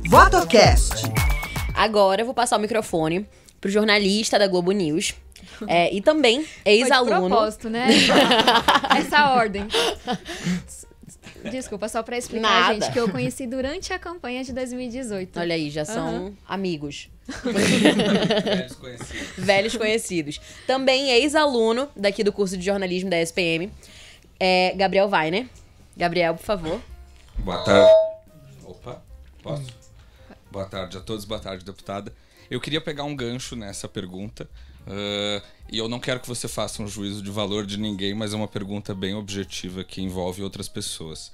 VotoCast. Agora eu vou passar o microfone pro jornalista da Globo News. E também ex-aluno. Foi de propósito, né? Essa ordem. Desculpa, só pra explicar, gente, que eu conheci durante a campanha de 2018. Olha aí, já são amigos. Velhos conhecidos. Velhos conhecidos. Também ex-aluno daqui do curso de jornalismo da SPM. Gabriel Weiner. Gabriel, por favor. Boa tarde. Opa, posso? Boa tarde a todos, boa tarde, deputada. Eu queria pegar um gancho nessa pergunta. E eu não quero que você faça um juízo de valor de ninguém, mas é uma pergunta bem objetiva que envolve outras pessoas.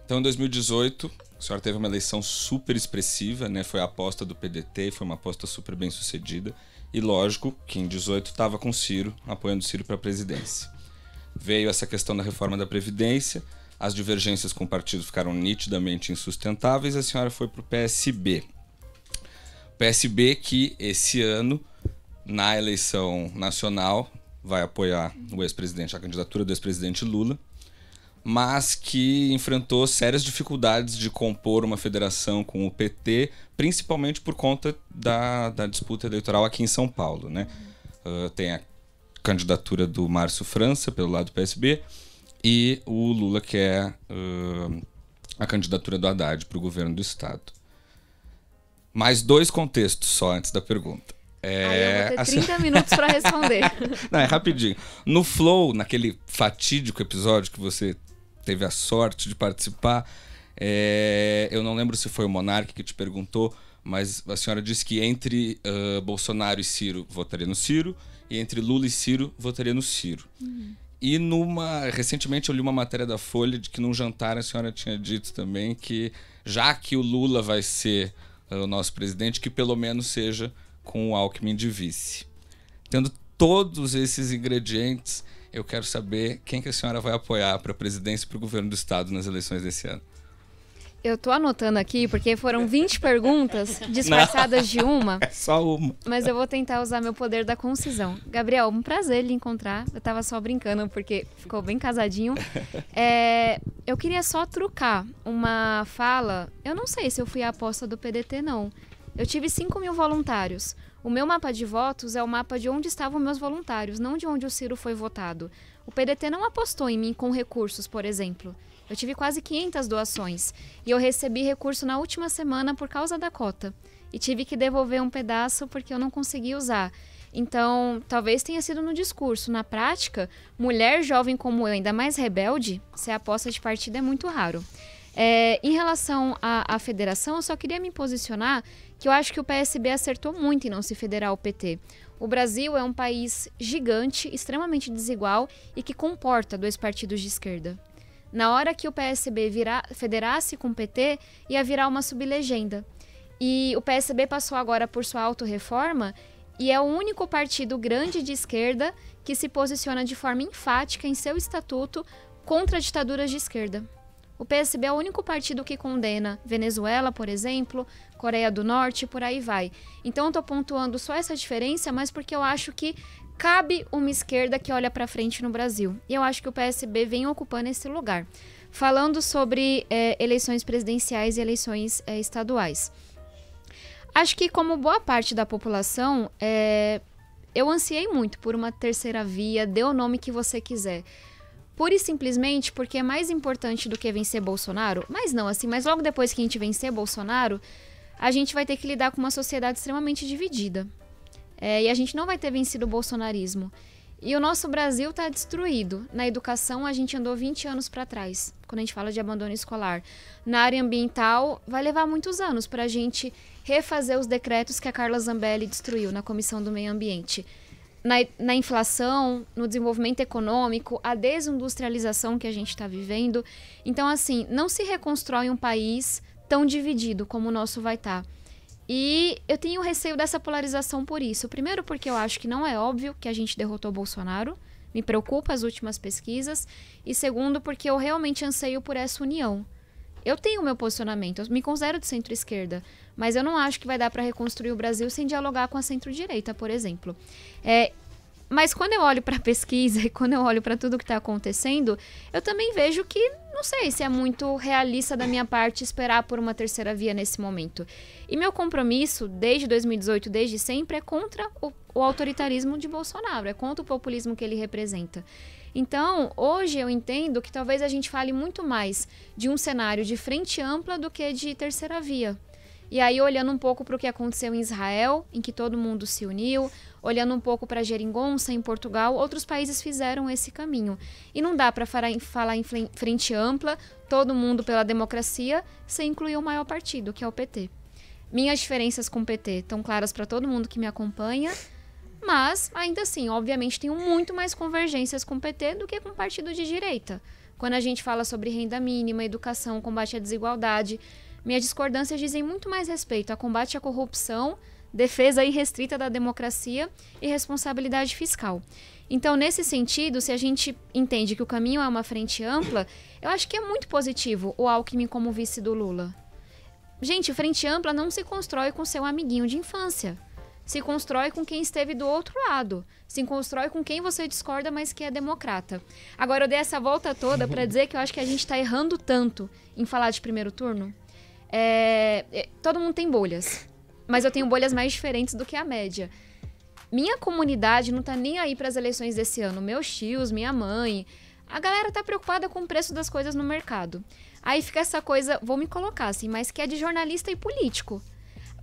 Então, em 2018, a senhora teve uma eleição super expressiva, né? Foi a aposta do PDT, foi uma aposta super bem sucedida. E lógico que em 2018 estava com o Ciro, apoiando o Ciro para a presidência. Veio essa questão da reforma da Previdência, as divergências com o partido ficaram nitidamente insustentáveis, a senhora foi para o PSB. O PSB que esse ano, na eleição nacional, vai apoiar o ex-presidente, a candidatura do ex-presidente Lula, mas que enfrentou sérias dificuldades de compor uma federação com o PT, principalmente por conta da disputa eleitoral aqui em São Paulo, né? Tem a candidatura do Márcio França, pelo lado do PSB, e o Lula, que é a candidatura do Haddad para o governo do estado. Mais dois contextos só antes da pergunta. Eu vou ter 30 minutos para responder. Não, é rapidinho. No Flow, naquele fatídico episódio que você teve a sorte de participar, eu não lembro se foi o Monark que te perguntou, mas a senhora disse que entre Bolsonaro e Ciro, votaria no Ciro, e entre Lula e Ciro, votaria no Ciro. E recentemente eu li uma matéria da Folha de que num jantar a senhora tinha dito também que, já que o Lula vai ser o nosso presidente, que pelo menos seja com o Alckmin de vice. Tendo todos esses ingredientes, eu quero saber quem que a senhora vai apoiar para a presidência e para o governo do estado nas eleições desse ano. Eu tô anotando aqui porque foram 20 perguntas disfarçadas de uma. É só uma. Mas eu vou tentar usar meu poder da concisão. Gabriel, um prazer lhe encontrar. Eu tava só brincando porque ficou bem casadinho. Eu queria só trucar uma fala. Eu não sei se eu fui a aposta do PDT, não. Eu tive 5.000 voluntários. O meu mapa de votos é o mapa de onde estavam meus voluntários, não de onde o Ciro foi votado. O PDT não apostou em mim com recursos, por exemplo. Eu tive quase 500 doações e eu recebi recurso na última semana por causa da cota. E tive que devolver um pedaço porque eu não consegui usar. Então, talvez tenha sido no discurso. Na prática, mulher jovem como eu, ainda mais rebelde, ser aposta de partido é muito raro. Em relação à federação, eu só queria me posicionar que eu acho que o PSB acertou muito em não se federar ao PT. O Brasil é um país gigante, extremamente desigual e que comporta dois partidos de esquerda. Na hora que o PSB federasse com o PT, ia virar uma sublegenda. E o PSB passou agora por sua autorreforma e é o único partido grande de esquerda que se posiciona de forma enfática em seu estatuto contra ditaduras de esquerda. O PSB é o único partido que condena Venezuela, por exemplo, Coreia do Norte, por aí vai. Então eu estou pontuando só essa diferença, mas porque eu acho que cabe uma esquerda que olha para frente no Brasil. E eu acho que o PSB vem ocupando esse lugar. Falando sobre eleições presidenciais e eleições estaduais. Acho que, como boa parte da população, eu ansiei muito por uma terceira via, dê o nome que você quiser. Pura e simplesmente porque é mais importante do que vencer Bolsonaro. Mas não assim, mas logo depois que a gente vencer Bolsonaro, a gente vai ter que lidar com uma sociedade extremamente dividida. E a gente não vai ter vencido o bolsonarismo. E o nosso Brasil está destruído. Na educação, a gente andou 20 anos para trás, quando a gente fala de abandono escolar. Na área ambiental, vai levar muitos anos para a gente refazer os decretos que a Carla Zambelli destruiu na Comissão do Meio Ambiente. Na inflação, no desenvolvimento econômico, a desindustrialização que a gente está vivendo. Então, assim, não se reconstrói um país tão dividido como o nosso vai estar. E eu tenho receio dessa polarização por isso. Primeiro porque eu acho que não é óbvio que a gente derrotou Bolsonaro. Me preocupa as últimas pesquisas. E segundo porque eu realmente anseio por essa união. Eu tenho o meu posicionamento, eu me considero de centro-esquerda, mas eu não acho que vai dar para reconstruir o Brasil sem dialogar com a centro-direita, por exemplo. Mas quando eu olho para a pesquisa e quando eu olho para tudo que está acontecendo, eu também vejo que não sei se é muito realista da minha parte esperar por uma terceira via nesse momento. E meu compromisso, desde 2018, desde sempre, é contra o autoritarismo de Bolsonaro, é contra o populismo que ele representa. Então, hoje eu entendo que talvez a gente fale muito mais de um cenário de frente ampla do que de terceira via. E aí, olhando um pouco para o que aconteceu em Israel, em que todo mundo se uniu, olhando um pouco para Jeringonça, em Portugal, outros países fizeram esse caminho. E não dá para falar em frente ampla, todo mundo pela democracia, sem incluir o maior partido, que é o PT. Minhas diferenças com o PT estão claras para todo mundo que me acompanha, mas, ainda assim, obviamente, tenho muito mais convergências com o PT do que com o partido de direita. Quando a gente fala sobre renda mínima, educação, combate à desigualdade, minhas discordâncias dizem muito mais respeito a combate à corrupção, defesa irrestrita da democracia e responsabilidade fiscal. Então, nesse sentido, se a gente entende que o caminho é uma frente ampla, eu acho que é muito positivo o Alckmin como vice do Lula. Gente, frente ampla não se constrói com seu amiguinho de infância. Se constrói com quem esteve do outro lado. Se constrói com quem você discorda, mas que é democrata. Agora, eu dei essa volta toda para dizer que eu acho que a gente está errando tanto em falar de primeiro turno. Todo mundo tem bolhas, mas eu tenho bolhas mais diferentes do que a média. Minha comunidade não tá nem aí para as eleições desse ano. Meus tios, minha mãe, a galera tá preocupada com o preço das coisas no mercado. Aí fica essa coisa, vou me colocar assim, mas que é de jornalista e político.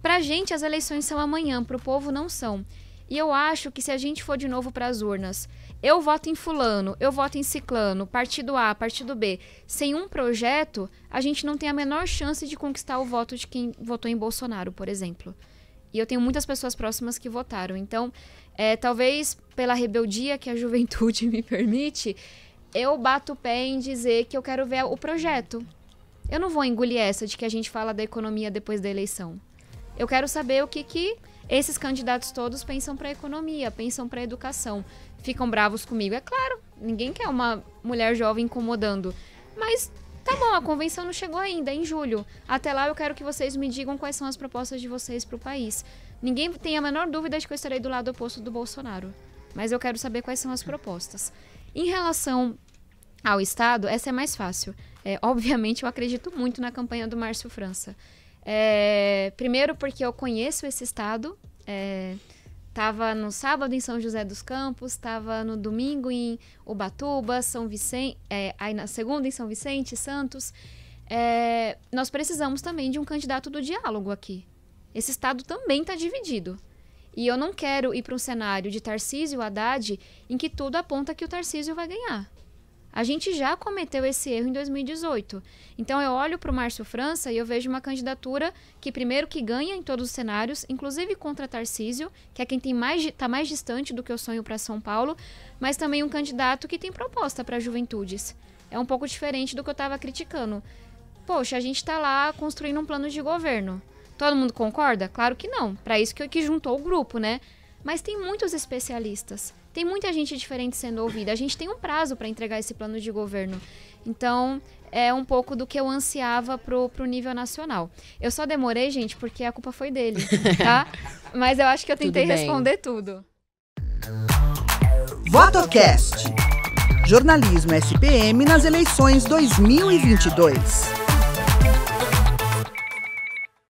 Pra gente as eleições são amanhã, pro povo não são. E eu acho que se a gente for de novo pras urnas, eu voto em fulano, eu voto em ciclano, partido A, partido B, sem um projeto, a gente não tem a menor chance de conquistar o voto de quem votou em Bolsonaro, por exemplo. E eu tenho muitas pessoas próximas que votaram. Então, talvez pela rebeldia que a juventude me permite, eu bato o pé em dizer que eu quero ver o projeto. Eu não vou engolir essa de que a gente fala da economia depois da eleição. Eu quero saber o que esses candidatos todos pensam para a economia, pensam para a educação. Ficam bravos comigo, é claro. Ninguém quer uma mulher jovem incomodando. Mas tá bom, a convenção não chegou ainda, é em julho. Até lá eu quero que vocês me digam quais são as propostas de vocês para o país. Ninguém tem a menor dúvida de que eu estarei do lado oposto do Bolsonaro. Mas eu quero saber quais são as propostas. Em relação ao Estado, essa é mais fácil. Obviamente eu acredito muito na campanha do Márcio França. Primeiro porque eu conheço esse estado, estava no sábado em São José dos Campos, estava no domingo em Ubatuba, São Vicente, aí na segunda em São Vicente, Santos. Nós precisamos também de um candidato do diálogo aqui. Esse estado também está dividido. E eu não quero ir para um cenário de Tarcísio Haddad em que tudo aponta que o Tarcísio vai ganhar. A gente já cometeu esse erro em 2018. Então eu olho para o Márcio França e eu vejo uma candidatura que primeiro que ganha em todos os cenários, inclusive contra Tarcísio, que é quem está mais distante do que eu sonho para São Paulo, mas também um candidato que tem proposta para juventudes. É um pouco diferente do que eu estava criticando. Poxa, a gente está lá construindo um plano de governo. Todo mundo concorda? Claro que não. Para isso que juntou o grupo, né? Mas tem muitos especialistas. Tem muita gente diferente sendo ouvida. A gente tem um prazo para entregar esse plano de governo. Então, é um pouco do que eu ansiava pro nível nacional. Eu só demorei, gente, porque a culpa foi dele, tá? Mas eu acho que eu tentei responder tudo. VotoCast. Jornalismo SPM nas eleições 2022.